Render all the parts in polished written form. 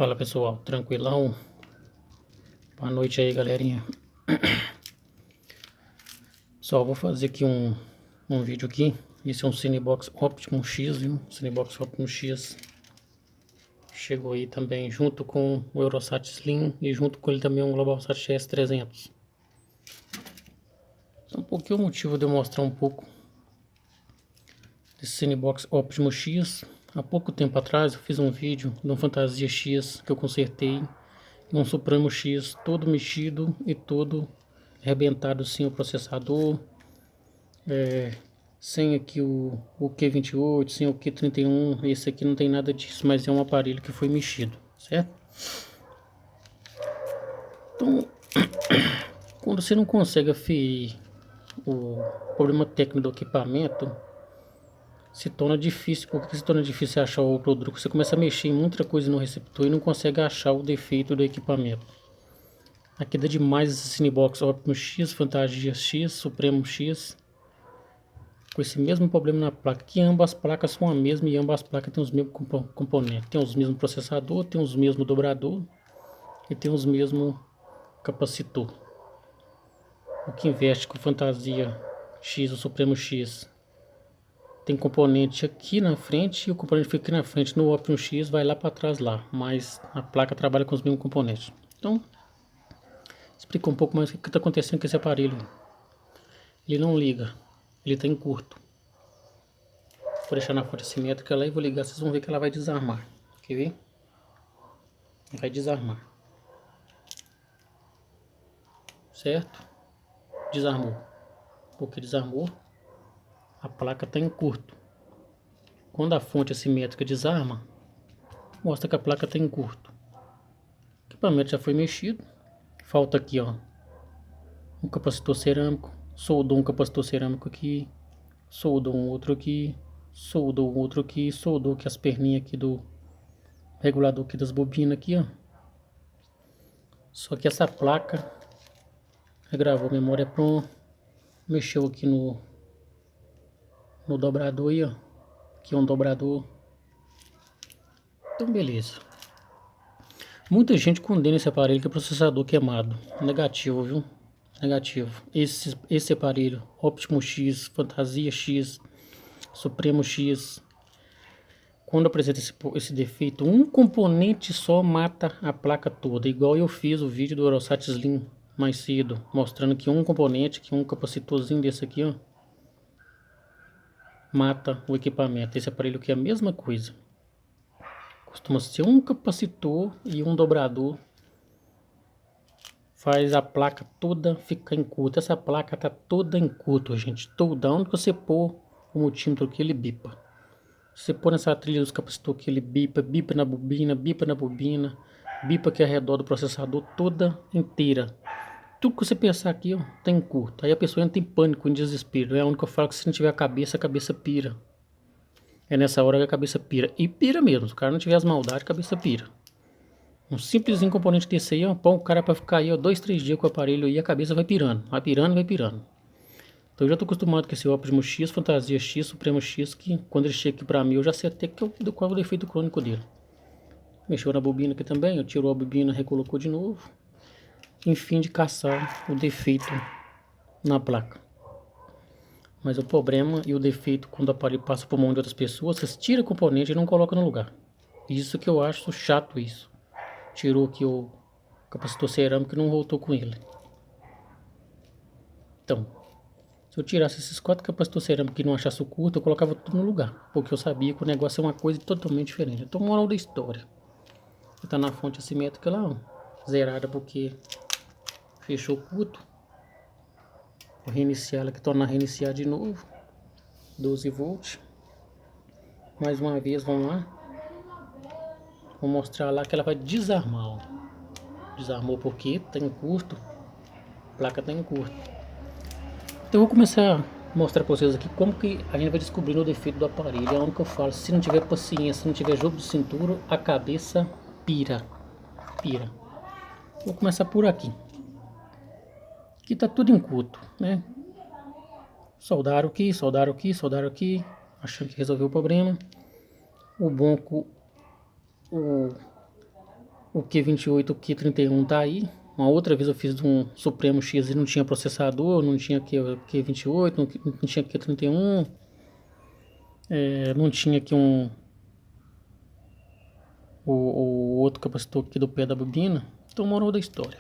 Fala pessoal, tranquilão? Boa noite aí galerinha. Só vou fazer aqui um vídeo aqui. Esse é um Cinebox Optimum X, viu? Cinebox Optimum X chegou aí também junto com o Eurosat Slim e junto com ele também um Globosat GS300. Então, por que o motivo de eu mostrar um pouco desse Cinebox Optimum X? Há pouco tempo atrás eu fiz um vídeo de um Fantasia X que eu consertei e um Supremo X todo mexido e todo arrebentado sem o processador, sem aqui o Q28, sem o Q31. Esse aqui não tem nada disso, mas é um aparelho que foi mexido, certo? Então, quando você não consegue aferir o problema técnico do equipamento, se torna difícil. Por que se torna difícil achar o produto? Você começa a mexer em muita coisa no receptor e não consegue achar o defeito do equipamento. Aqui dá demais esse Cinebox Optimum X, Fantasia X, Supremo X, com esse mesmo problema na placa, que ambas as placas são a mesma e ambas as placas têm os mesmos componentes. Tem os mesmos processador, tem os mesmos dobrador e tem os mesmos capacitor. O que investe com Fantasia X, o Supremo X, tem componente aqui na frente e o componente fica aqui na frente. No Optimum X vai lá para trás lá, mas a placa trabalha com os mesmos componentes. Então, explica um pouco mais o que está acontecendo com esse aparelho. Ele não liga, ele está em curto. Vou deixar na fonte assimétrica lá e vou ligar, vocês vão ver que ela vai desarmar. Quer ver? Vai desarmar. Certo? Desarmou. Porque desarmou, a placa está em curto. Quando a fonte assimétrica desarma, mostra que a placa está em curto. O equipamento já foi mexido. Falta aqui, ó, um capacitor cerâmico. Soldou um capacitor cerâmico aqui. Soldou um outro aqui. Soldou um outro aqui. Soldou aqui as perninhas aqui do regulador aqui das bobinas aqui, ó. Só que essa placa regravou a memória PROM, mexeu aqui no dobrador aí, ó. Aqui é um dobrador. Então beleza. Muita gente condena esse aparelho que é processador queimado. Negativo, viu? Negativo. Esse aparelho, Optimum X, Fantasia X, Supremo X, quando apresenta esse defeito, um componente só mata a placa toda. Igual eu fiz o vídeo do Eurosat Slim mais cedo, mostrando que um componente, que um capacitorzinho desse aqui, ó, mata o equipamento. Esse aparelho aqui é a mesma coisa. Costuma ser um capacitor e um dobrador. Faz a placa toda ficar em curto. Essa placa tá toda em curto, gente. Toda. Onde você pôr o multímetro aqui, ele bipa. Se você pôr nessa trilha dos capacitores aqui, ele bipa. Bipa na bobina, bipa na bobina. Bipa aqui ao redor do processador, toda inteira. Tudo que você pensar aqui, ó, tá em curto. Aí a pessoa entra em pânico, em desespero. É onde que eu falo que se não tiver a cabeça pira. É nessa hora que a cabeça pira. E pira mesmo. Se o cara não tiver as maldades, a cabeça pira. Um simples componente desse aí, ó, põe o cara pra ficar aí, ó, 2, 3 dias com o aparelho aí, a cabeça vai pirando. Vai pirando, vai pirando. Então eu já tô acostumado com esse Optimum X, Fantasia X, Supremo X, que quando ele chega aqui pra mim, eu já sei até qual é o defeito crônico dele. Mexeu na bobina aqui também, eu tirou a bobina, recolocou de novo. Enfim, de caçar o defeito na placa. Mas o problema e o defeito quando o aparelho passa por mão de outras pessoas, vocês tiram o componente e não colocam no lugar. Isso que eu acho chato isso. Tirou aqui o capacitor cerâmico e não voltou com ele. Então, se eu tirasse esses 4 capacitores cerâmicos e não achasse o curto, eu colocava tudo no lugar. Porque eu sabia que o negócio é uma coisa totalmente diferente. Então, moral da história. Tá na fonte assimétrica lá, ó, zerada porque fechou o curto. Vou reiniciar ela aqui, tornar a reiniciar de novo. 12 volts. Mais uma vez, vamos lá. Vou mostrar lá que ela vai desarmar, ó. Desarmou porque tá em curto. A placa tá em curto. Então eu vou começar a mostrar para vocês aqui como que a gente vai descobrindo o defeito do aparelho. É onde que eu falo, se não tiver paciência, se não tiver jogo de cintura, a cabeça pira. Pira. Vou começar por aqui. Aqui tá tudo em curto, né? Soldaram aqui, soldaram aqui, soldaram aqui, achando que resolveu o problema. O banco, O Q28, o Q31 tá aí. Uma outra vez eu fiz um Supremo X e não tinha processador, não tinha Q28, não tinha Q31, não tinha aqui o outro capacitor aqui do pé da bobina. Então, moral da história.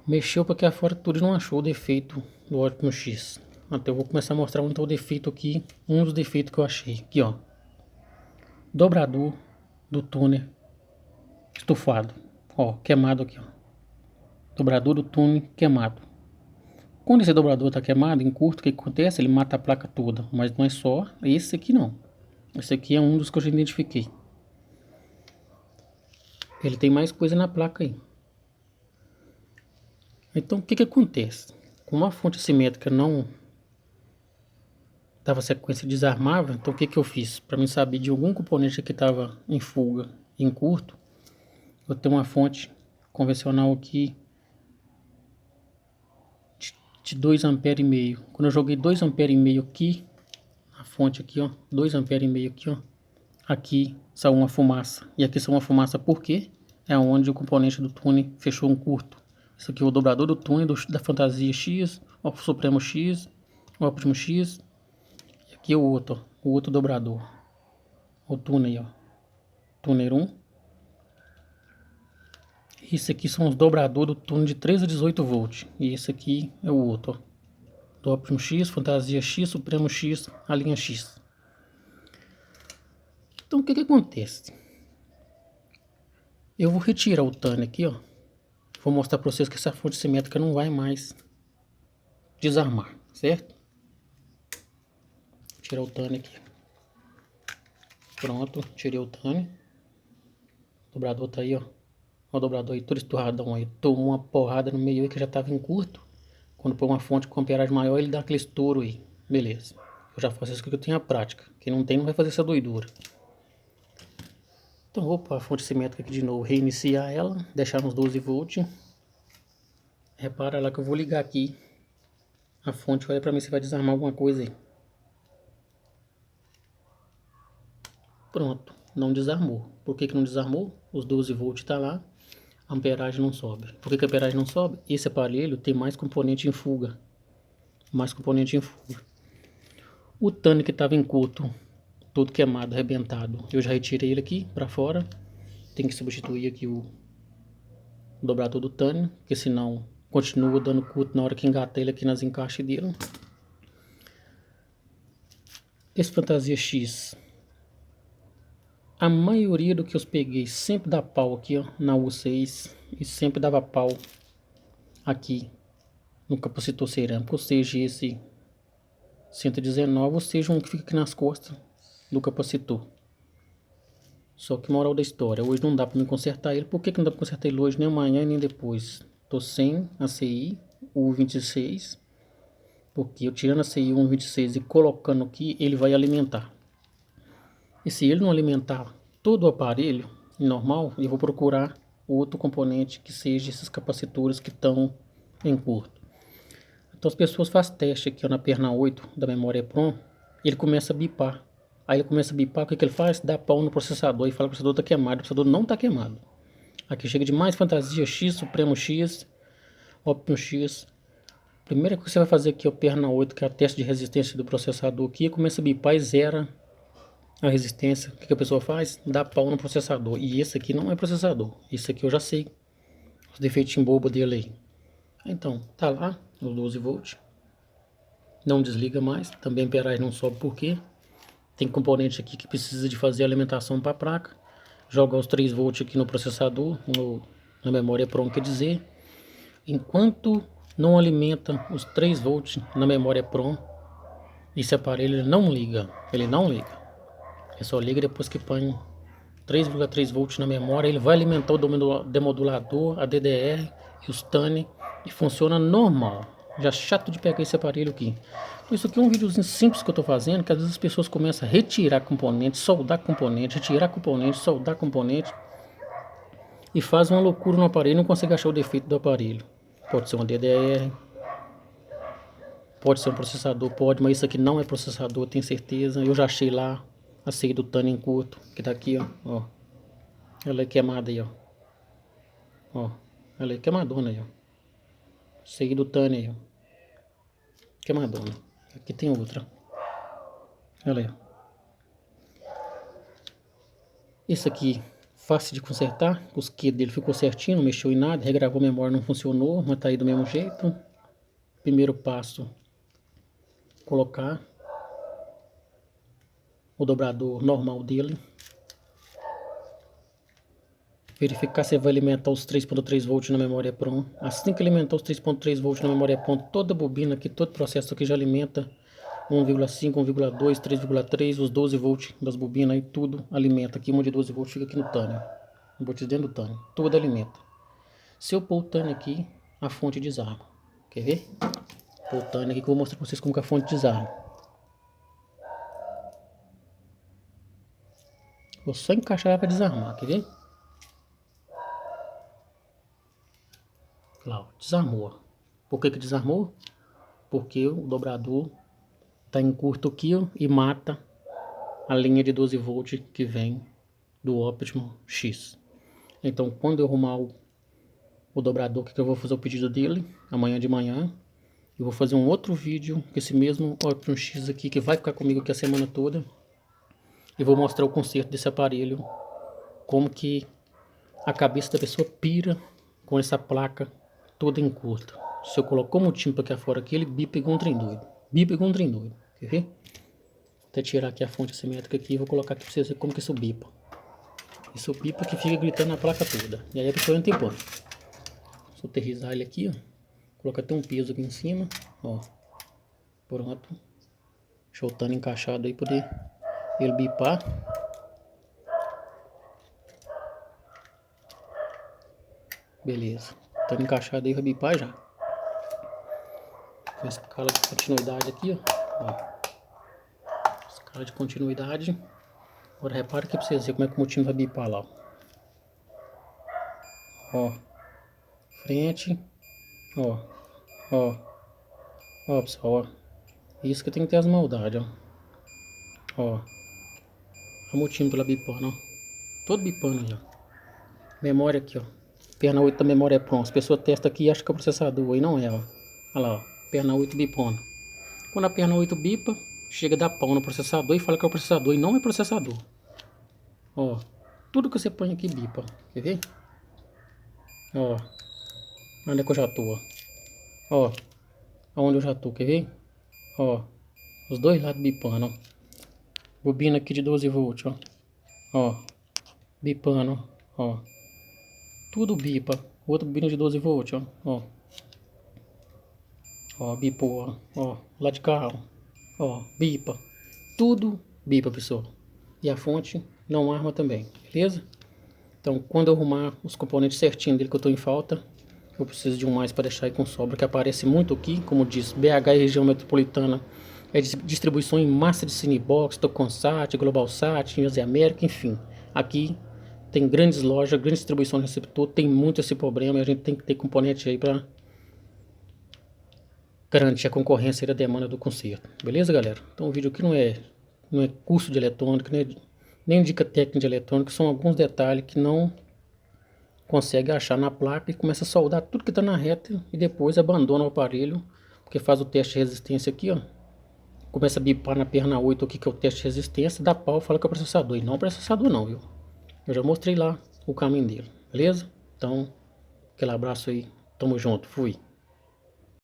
Mexeu para aqui afora tudo e não achou o defeito do Optimus X. Até eu vou começar a mostrar onde está o defeito aqui. Um dos defeitos que eu achei. Aqui, ó. Dobrador do túnel estufado. Ó, queimado aqui, ó. Dobrador do túnel queimado. Quando esse dobrador está queimado, em curto, o que acontece? Ele mata a placa toda. Mas não é só esse aqui, não. Esse aqui é um dos que eu já identifiquei. Ele tem mais coisa na placa aí. Então, o que que acontece? Como a fonte assimétrica não dava sequência desarmável, então o que que eu fiz? Para mim saber de algum componente que estava em fuga, em curto, eu tenho uma fonte convencional aqui de 2,5 ampere. Quando eu joguei 2,5 ampere aqui, a fonte aqui, ó, 2,5 ampere aqui, ó, aqui saiu uma fumaça. E aqui saiu uma fumaça por quê? É onde o componente do túnel fechou um curto. Isso aqui é o dobrador do túnel da Fantasia X, o Supremo X, o Optimus X. E aqui é o outro dobrador. O túnel, ó. Túnel 1. Esse aqui são os dobradores do túnel de 3 a 18 volts. E esse aqui é o outro, ó. Do Optimus X, Fantasia X, Supremo X, a linha X. Então o que que acontece? Eu vou retirar o túnel aqui, ó. Vou mostrar para vocês que essa fonte simétrica não vai mais desarmar, certo? Vou tirar o túnel aqui. Pronto, tirei o túnel. O dobrador tá aí, ó. O dobrador aí todo esturradão aí. Tomou uma porrada no meio aí que já tava em curto. Quando põe uma fonte com amperagem maior, ele dá aquele estouro aí. Beleza. Eu já faço isso porque eu tenho a prática. Quem não tem não vai fazer essa doidura. Então vou para a fonte simétrica aqui de novo, reiniciar ela, deixar nos 12 volts. Repara lá que eu vou ligar aqui a fonte, olha para mim se vai desarmar alguma coisa aí. Pronto, não desarmou. Por que que não desarmou? Os 12 volts tá lá, a amperagem não sobe. Por que que a amperagem não sobe? Esse aparelho tem mais componente em fuga. Mais componente em fuga. O tanque que estava em curto, todo queimado, arrebentado, eu já retirei ele aqui para fora. Tem que substituir aqui o dobrador do tanque, porque senão continua dando curto na hora que engata ele aqui nas encaixes dele. Esse Fantasia X, a maioria do que eu peguei sempre dá pau aqui, ó, na U6, e sempre dava pau aqui no capacitor cerâmico, ou seja, esse 119, ou seja, um que fica aqui nas costas do capacitor. Só que moral da história, hoje não dá para me consertar ele. Por que não dá para consertar ele hoje, nem amanhã, nem depois? Tô sem a CI U26, porque eu tirando a CI U26 e colocando aqui, ele vai alimentar. E se ele não alimentar todo o aparelho normal, eu vou procurar outro componente que seja esses capacitores que estão em curto. Então as pessoas fazem teste aqui ó, na perna 8 da memória EPROM, e ele começa a bipar. Aí ele começa a bipar, o que ele faz? Dá pau no processador e fala que o processador está queimado. O processador não está queimado. Aqui chega de mais Fantasia X, Supremo X, Optimus X. Primeira coisa que você vai fazer aqui, o perna 8, que é o teste de resistência do processador aqui, começa a bipar e zera a resistência. O que a pessoa faz? Dá pau no processador. E esse aqui não é processador. Esse aqui eu já sei. Os defeitinhos bobo dele aí. Então, tá lá, os 12 volts. Não desliga mais. Também a amperagem não sobe, por quê? Tem componente aqui que precisa de fazer alimentação para a placa. Joga os 3 volts aqui no processador, na memória EPROM, quer dizer. Enquanto não alimenta os 3 volts na memória EPROM, esse aparelho ele não liga. Ele não liga. Ele só liga depois que põe 3,3 volts na memória. Ele vai alimentar o demodulador, a DDR e os TAN e funciona normal. Já chato de pegar esse aparelho aqui. Então, isso aqui é um videozinho simples que eu estou fazendo, que às vezes as pessoas começam a retirar componentes, soldar componentes, retirar componentes, soldar componentes e faz uma loucura no aparelho e não consegue achar o defeito do aparelho. Pode ser uma DDR, pode ser um processador, pode, mas isso aqui não é processador, tenho certeza. Eu já achei lá a CI do TAN em curto, que tá aqui, ó. Ela é queimada aí, ó. Ó, ela é queimadona aí, ó. Seguido o Tânia aí, ó. Queimadona. Aqui tem outra. Olha aí, ó. Esse aqui, fácil de consertar. Os kits dele ficou certinho, não mexeu em nada. Regravou a memória, não funcionou, mas tá aí do mesmo jeito. Primeiro passo, colocar o dobrador normal dele. Verificar se vai alimentar os 3.3 volts na memória PROM. Assim que alimentar os 3.3 volts na memória PROM, toda a bobina aqui, todo processo aqui já alimenta 1,5, 1,2, 3,3, os 12 volts das bobinas aí, tudo alimenta. Aqui uma de 12 volts fica aqui no Tânia. Um volts dentro do Tânia, tudo alimenta. Se eu pôr o Tânia aqui, a fonte desarma. Quer ver? Pôr o Tânia aqui que eu vou mostrar pra vocês como que a fonte desarma. Vou só encaixar ela para desarmar, quer ver? Lá, ó, desarmou. Por que que desarmou? Porque o dobrador tá em curto aqui, ó, e mata a linha de 12 volts que vem do Optimo X. Então, quando eu arrumar o dobrador, que eu vou fazer o pedido dele amanhã de manhã, eu vou fazer um outro vídeo com esse mesmo Optimo X aqui, que vai ficar comigo aqui a semana toda, e vou mostrar o conserto desse aparelho, como que a cabeça da pessoa pira com essa placa toda em curto. Se eu colocar o multímetro aqui afora aqui, ele bipa igual um trem doido. Bipa igual um trem doido. Quer ver? Vou até tirar aqui a fonte assimétrica aqui e vou colocar aqui pra vocês verem como que isso bipa. Isso bipa que fica gritando na placa toda. E aí a pessoa entra em pânico. Se eu aterrissar ele aqui, ó. Colocar até um peso aqui em cima. Ó. Pronto. Deixa o Tânia encaixado aí, poder ele bipar. Beleza. Tânia encaixado aí, vai bipar já. Com a escala de continuidade aqui, ó. Escala de continuidade. Agora repara aqui pra vocês verem como é que o multímetro vai bipar lá, ó. Frente. Ó. Ó. Ó, pessoal, ó. Isso que tem que ter as maldades, ó. Ó. O multímetro lá bipando, ó. Todo bipando aí, ó. Memória aqui, ó. Perna 8 da memória é pronta. As pessoas testam aqui e acham que é o processador. Aí não é, ó. Olha lá, ó. Perna 8 bipando. Quando a perna 8 bipa, chega a dar pau no processador e fala que é o processador. E não é processador. Ó. Tudo que você põe aqui bipa. Quer ver? Ó. Onde é que eu já tô, ó. Ó. Aonde eu já tô, quer ver? Ó. Os dois lados bipando, ó. Bobina aqui de 12 volts, ó. Ó. Bipando, ó. Tudo bipa. Outra bobina de 12 volts, ó. Ó. Ó, bipou, ó. Lá de cá, ó. Bipa. Tudo bipa, pessoal. E a fonte não arma também, beleza? Então, quando eu arrumar os componentes certinho dele que eu tô em falta, eu preciso de um mais para deixar aí com sobra, que aparece muito aqui, como diz, BH e região metropolitana, é distribuição em massa de Cinebox, Toconsat, Globalsat, Usa América, enfim. Aqui tem grandes lojas, grande distribuição de receptor, tem muito esse problema e a gente tem que ter componente aí para garantir a concorrência e a demanda do conserto. Beleza, galera? Então o vídeo aqui não é curso de eletrônica, nem dica técnica de eletrônica, são alguns detalhes que não consegue achar na placa e começa a soldar tudo que está na reta e depois abandona o aparelho, porque faz o teste de resistência aqui, ó. Começa a bipar na perna 8 aqui, que é o teste de resistência, dá pau, fala que é o processador. E não é o processador não, viu? Eu já mostrei lá o caminho dele, beleza? Então, aquele abraço aí, tamo junto, fui.